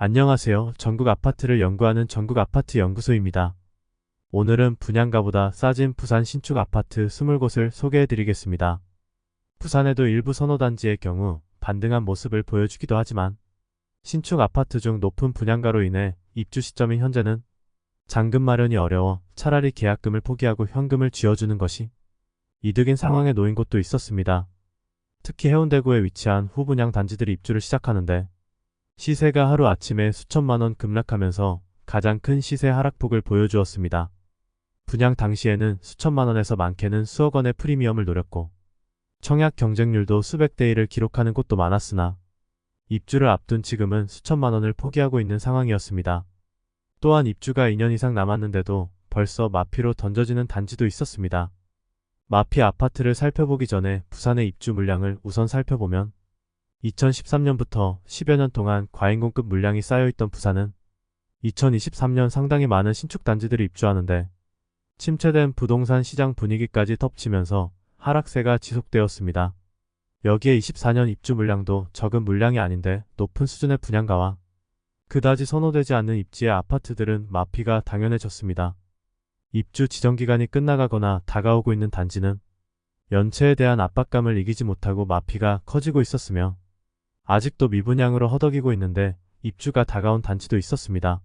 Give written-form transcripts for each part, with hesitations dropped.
안녕하세요. 전국 아파트를 연구하는 전국 아파트 연구소입니다. 오늘은 분양가보다 싸진 부산 신축 아파트 20곳을 소개해드리겠습니다. 부산에도 일부 선호단지의 경우 반등한 모습을 보여주기도 하지만 신축 아파트 중 높은 분양가로 인해 입주 시점인 현재는 잔금 마련이 어려워 차라리 계약금을 포기하고 현금을 쥐어주는 것이 이득인 상황에 놓인 곳도 있었습니다. 특히 해운대구에 위치한 후분양 단지들이 입주를 시작하는데 시세가 하루아침에 수천만원 급락하면서 가장 큰 시세 하락폭을 보여주었습니다. 분양 당시에는 수천만원에서 많게는 수억원의 프리미엄을 노렸고 청약 경쟁률도 수백 대 1을 기록하는 곳도 많았으나 입주를 앞둔 지금은 수천만원을 포기하고 있는 상황이었습니다. 또한 입주가 2년 이상 남았는데도 벌써 마피로 던져지는 단지도 있었습니다. 마피 아파트를 살펴보기 전에 부산의 입주 물량을 우선 살펴보면 2013년부터 10여 년 동안 과잉공급 물량이 쌓여있던 부산은 2023년 상당히 많은 신축 단지들이 입주하는데 침체된 부동산 시장 분위기까지 덮치면서 하락세가 지속되었습니다. 여기에 24년 입주 물량도 적은 물량이 아닌데 높은 수준의 분양가와 그다지 선호되지 않는 입지의 아파트들은 마피가 당연해졌습니다. 입주 지정기간이 끝나가거나 다가오고 있는 단지는 연체에 대한 압박감을 이기지 못하고 마피가 커지고 있었으며 아직도 미분양으로 허덕이고 있는데 입주가 다가온 단지도 있었습니다.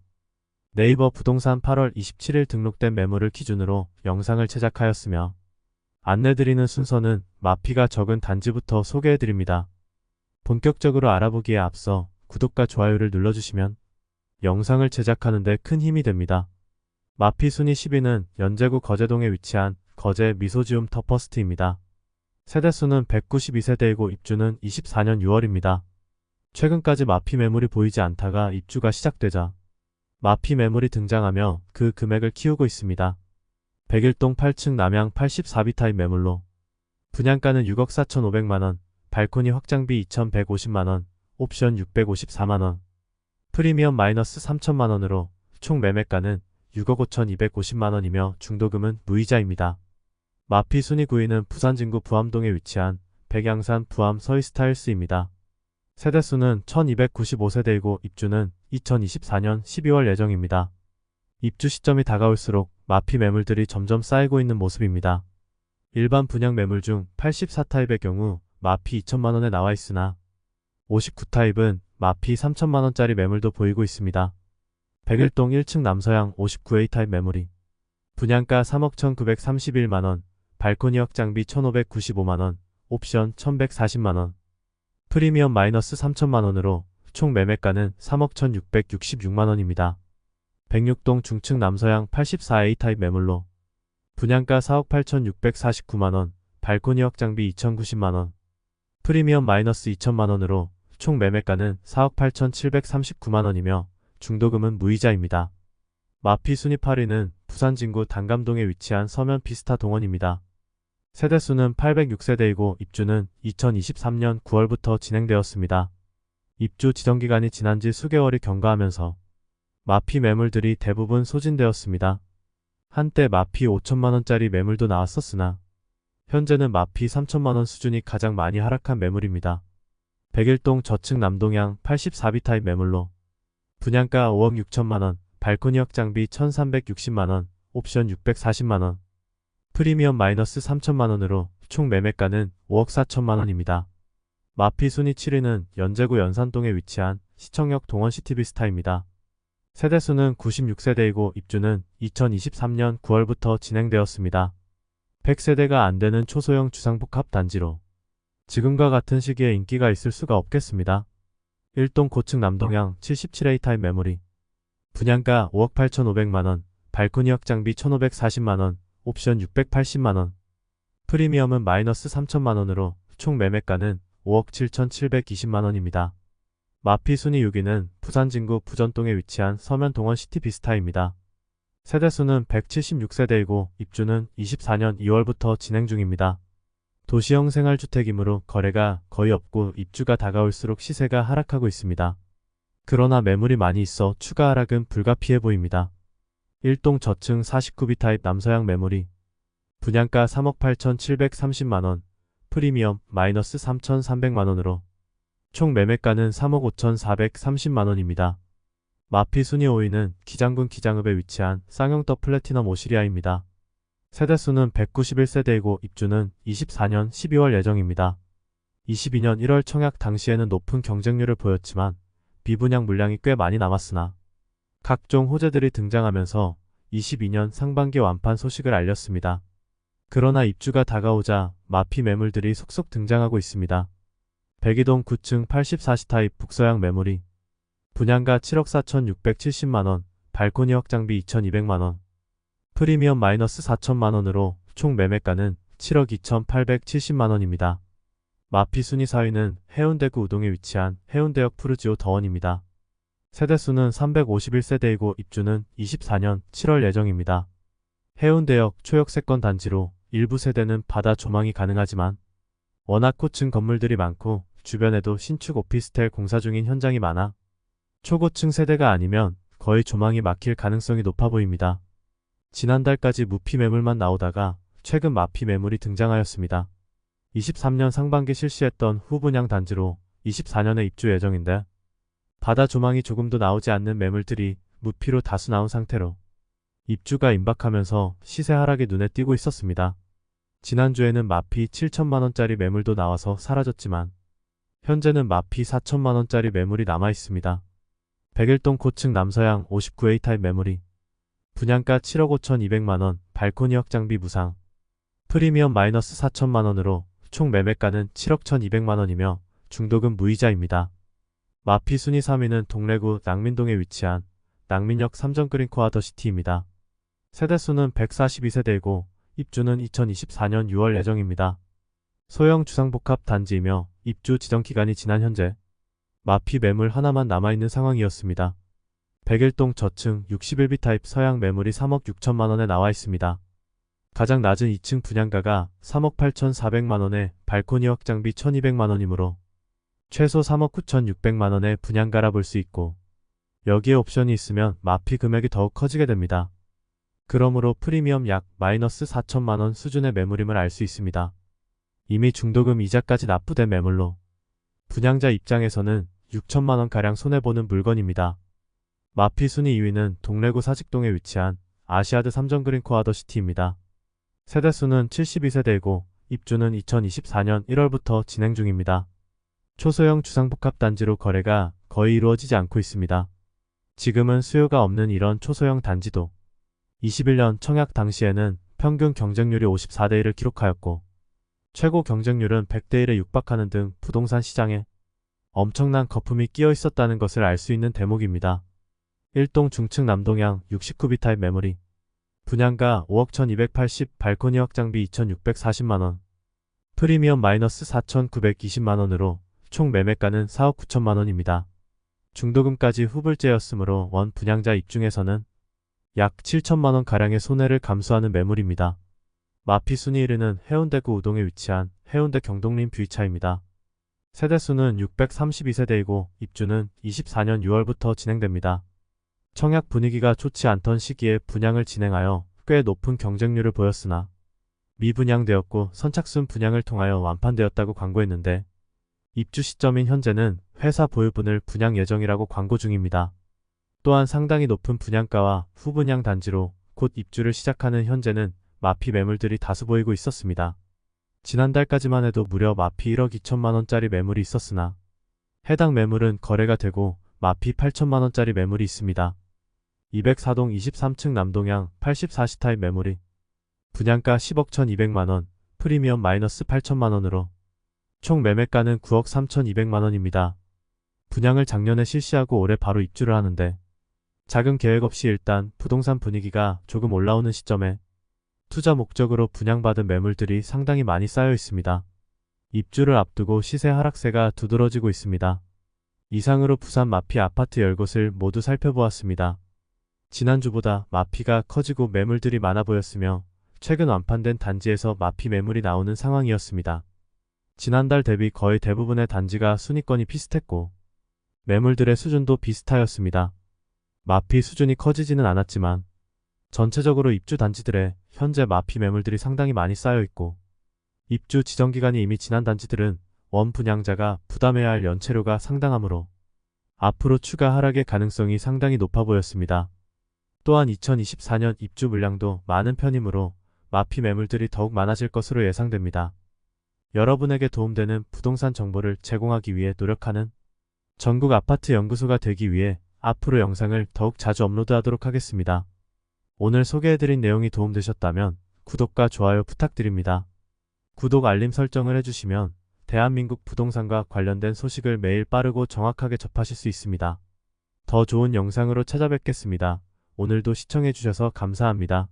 네이버 부동산 8월 27일 등록된 매물을 기준으로 영상을 제작하였으며 안내드리는 순서는 마피가 적은 단지부터 소개해드립니다. 본격적으로 알아보기에 앞서 구독과 좋아요를 눌러주시면 영상을 제작하는 데 큰 힘이 됩니다. 마피 순위 10위는 연제구 거제동에 위치한 거제 미소지움 더퍼스트입니다. 세대수는 192세대이고 입주는 24년 6월입니다. 최근까지 마피 매물이 보이지 않다가 입주가 시작되자 마피 매물이 등장하며 그 금액을 키우고 있습니다. 101동 8층 남양 84B 타입 매물로 분양가는 6억 4,500만원, 발코니 확장비 2,150만원, 옵션 654만원, 프리미엄 마이너스 3천만원으로 총 매매가는 6억 5,250만원이며 중도금은 무이자입니다. 마피 순위 9위는 부산 진구 부암동에 위치한 백양산 부암 서이스타일스입니다. 세대수는 1295세대이고 입주는 2024년 12월 예정입니다. 입주 시점이 다가올수록 마피 매물들이 점점 쌓이고 있는 모습입니다. 일반 분양 매물 중 84타입의 경우 마피 2천만원에 나와 있으나 59타입은 마피 3천만원짜리 매물도 보이고 있습니다. 101동 1층 남서양 59A 타입 매물이 분양가 3억 1,931만원, 발코니 확장비 1,595만원, 옵션 1,140만원, 프리미엄 마이너스 3천만원으로 총 매매가는 3억 1,666만원입니다. 106동 중층 남서양 84A 타입 매물로 분양가 4억 8,649만원, 발코니 확장비 2,090만원, 프리미엄 마이너스 2천만원으로 총 매매가는 4억 8,739만원이며 중도금은 무이자입니다. 마피 순위 8위는 부산 진구 단감동에 위치한 서면 비스타 동원입니다. 세대수는 806세대이고 입주는 2023년 9월부터 진행되었습니다. 입주 지정기간이 지난 지 수개월이 경과하면서 마피 매물들이 대부분 소진되었습니다. 한때 마피 5천만원짜리 매물도 나왔었으나 현재는 마피 3천만원 수준이 가장 많이 하락한 매물입니다. 101동 저층 남동향 84B 타입 매물로 분양가 5억 6천만원, 발코니 확장비 1,360만원, 옵션 640만원, 프리미엄 마이너스 3천만원으로 총 매매가는 5억 4천만원입니다. 마피 순위 7위는 연제구 연산동에 위치한 시청역 동원시티비스타입니다. 세대수는 96세대이고 입주는 2023년 9월부터 진행되었습니다. 100세대가 안되는 초소형 주상복합 단지로 지금과 같은 시기에 인기가 있을 수가 없겠습니다. 1동 고층 남동향 77A 타입 매물이 분양가 5억 8,500만원, 발코니 확장비 1,540만원, 옵션 680만원, 프리미엄은 마이너스 3천만원으로 총 매매가는 5억 7,720만원입니다. 마피 순위 6위는 부산 진구 부전동에 위치한 서면 동원 시티 비스타입니다. 세대수는 176세대이고 입주는 24년 2월부터 진행 중입니다. 도시형 생활주택이므로 거래가 거의 없고 입주가 다가올수록 시세가 하락하고 있습니다. 그러나 매물이 많이 있어 추가 하락은 불가피해 보입니다. 1동 저층 49B 타입 남서양 매물이 분양가 3억 8,730만원, 프리미엄 마이너스 3,300만원으로 총 매매가는 3억 5,430만원입니다. 마피 순위 5위는 기장군 기장읍에 위치한 쌍용 더 플래티넘 오시리아입니다. 세대수는 191세대이고 입주는 24년 12월 예정입니다. 22년 1월 청약 당시에는 높은 경쟁률을 보였지만 미분양 물량이 꽤 많이 남았으나 각종 호재들이 등장하면서 22년 상반기 완판 소식을 알렸습니다. 그러나 입주가 다가오자 마피 매물들이 속속 등장하고 있습니다. 백이동 9층 84시 타입 북서양 매물이 분양가 7억 4,670만원, 발코니 확장비 2,200만원, 프리미엄 마이너스 4천만원으로 총 매매가는 7억 2,870만원입니다. 마피 순위 4위는 해운대구 우동에 위치한 해운대역 푸르지오 더원입니다. 세대수는 351세대이고 입주는 24년 7월 예정입니다. 해운대역 초역세권 단지로 일부 세대는 바다 조망이 가능하지만 워낙 고층 건물들이 많고 주변에도 신축 오피스텔 공사 중인 현장이 많아 초고층 세대가 아니면 거의 조망이 막힐 가능성이 높아 보입니다. 지난달까지 무피 매물만 나오다가 최근 마피 매물이 등장하였습니다. 23년 상반기 실시했던 후분양 단지로 24년에 입주 예정인데 바다 조망이 조금도 나오지 않는 매물들이 무피로 다수 나온 상태로 입주가 임박하면서 시세 하락이 눈에 띄고 있었습니다. 지난주에는 마피 7천만원짜리 매물도 나와서 사라졌지만 현재는 마피 4천만원짜리 매물이 남아 있습니다. 백일동 고층 남서양 59A 타입 매물이 분양가 7억 5,200만원, 발코니 확장비 무상, 프리미엄 마이너스 4천만원으로 총 매매가는 7억 1,200만원이며 중도금 무이자입니다. 마피 순위 3위는 동래구 낭민동에 위치한 낭민역 3전 그린코아 더 시티입니다. 세대수는 142세대이고 입주는 2024년 6월 예정입니다. 소형 주상복합 단지이며 입주 지정 기간이 지난 현재 마피 매물 하나만 남아있는 상황이었습니다. 백일동 저층 61B 타입 서양 매물이 3억 6천만원에 나와 있습니다. 가장 낮은 2층 분양가가 3억 8,400만원에 발코니 확장비 1,200만원이므로 최소 3억 9,600만원의 분양가라 볼 수 있고 여기에 옵션이 있으면 마피 금액이 더욱 커지게 됩니다. 그러므로 프리미엄 약 마이너스 4천만원 수준의 매물임을 알 수 있습니다. 이미 중도금 이자까지 납부된 매물로 분양자 입장에서는 6천만원가량 손해보는 물건입니다. 마피 순위 2위는 동래구 사직동에 위치한 아시아드 3전 그린코아 더 시티입니다. 세대수는 72세대이고 입주는 2024년 1월부터 진행 중입니다. 초소형 주상복합 단지로 거래가 거의 이루어지지 않고 있습니다. 지금은 수요가 없는 이런 초소형 단지도 21년 청약 당시에는 평균 경쟁률이 54대 1을 기록하였고 최고 경쟁률은 100대 1에 육박하는 등 부동산 시장에 엄청난 거품이 끼어 있었다는 것을 알 수 있는 대목입니다. 1동 중층 남동향 69B 타입 매물이 분양가 5억 1280, 발코니 확장비 2640만원, 프리미엄 마이너스 4920만원으로 총 매매가는 4억 9천만원입니다. 중도금까지 후불제였으므로 원 분양자 입중에서는 약 7천만원 가량의 손해를 감수하는 매물입니다. 마피 순위 1위는 해운대구 우동에 위치한 해운대 경동림 뷰이차입니다. 세대수는 632세대이고 입주는 24년 6월부터 진행됩니다. 청약 분위기가 좋지 않던 시기에 분양을 진행하여 꽤 높은 경쟁률을 보였으나 미분양되었고 선착순 분양을 통하여 완판되었다고 광고했는데 입주 시점인 현재는 회사 보유분을 분양 예정이라고 광고 중입니다. 또한 상당히 높은 분양가와 후분양 단지로 곧 입주를 시작하는 현재는 마피 매물들이 다수 보이고 있었습니다. 지난달까지만 해도 무려 마피 1억 2천만원짜리 매물이 있었으나 해당 매물은 거래가 되고 마피 8천만원짜리 매물이 있습니다. 204동 23층 남동향 84시 타입 매물이 분양가 10억 1,200만원, 프리미엄 마이너스 8천만원으로 총 매매가는 9억 3,200만원입니다. 분양을 작년에 실시하고 올해 바로 입주를 하는데 작은 계획 없이 일단 부동산 분위기가 조금 올라오는 시점에 투자 목적으로 분양받은 매물들이 상당히 많이 쌓여 있습니다. 입주를 앞두고 시세 하락세가 두드러지고 있습니다. 이상으로 부산 마피 아파트 10곳을 모두 살펴보았습니다. 지난주보다 마피가 커지고 매물들이 많아 보였으며 최근 완판된 단지에서 마피 매물이 나오는 상황이었습니다. 지난달 대비 거의 대부분의 단지가 순위권이 비슷했고 매물들의 수준도 비슷하였습니다. 마피 수준이 커지지는 않았지만 전체적으로 입주 단지들의 현재 마피 매물들이 상당히 많이 쌓여 있고 입주 지정기간이 이미 지난 단지들은 원 분양자가 부담해야 할 연체료가 상당하므로 앞으로 추가 하락의 가능성이 상당히 높아 보였습니다. 또한 2024년 입주 물량도 많은 편이므로 마피 매물들이 더욱 많아질 것으로 예상됩니다. 여러분에게 도움되는 부동산 정보를 제공하기 위해 노력하는 전국 아파트 연구소가 되기 위해 앞으로 영상을 더욱 자주 업로드하도록 하겠습니다. 오늘 소개해드린 내용이 도움되셨다면 구독과 좋아요 부탁드립니다. 구독 알림 설정을 해주시면 대한민국 부동산과 관련된 소식을 매일 빠르고 정확하게 접하실 수 있습니다. 더 좋은 영상으로 찾아뵙겠습니다. 오늘도 시청해주셔서 감사합니다.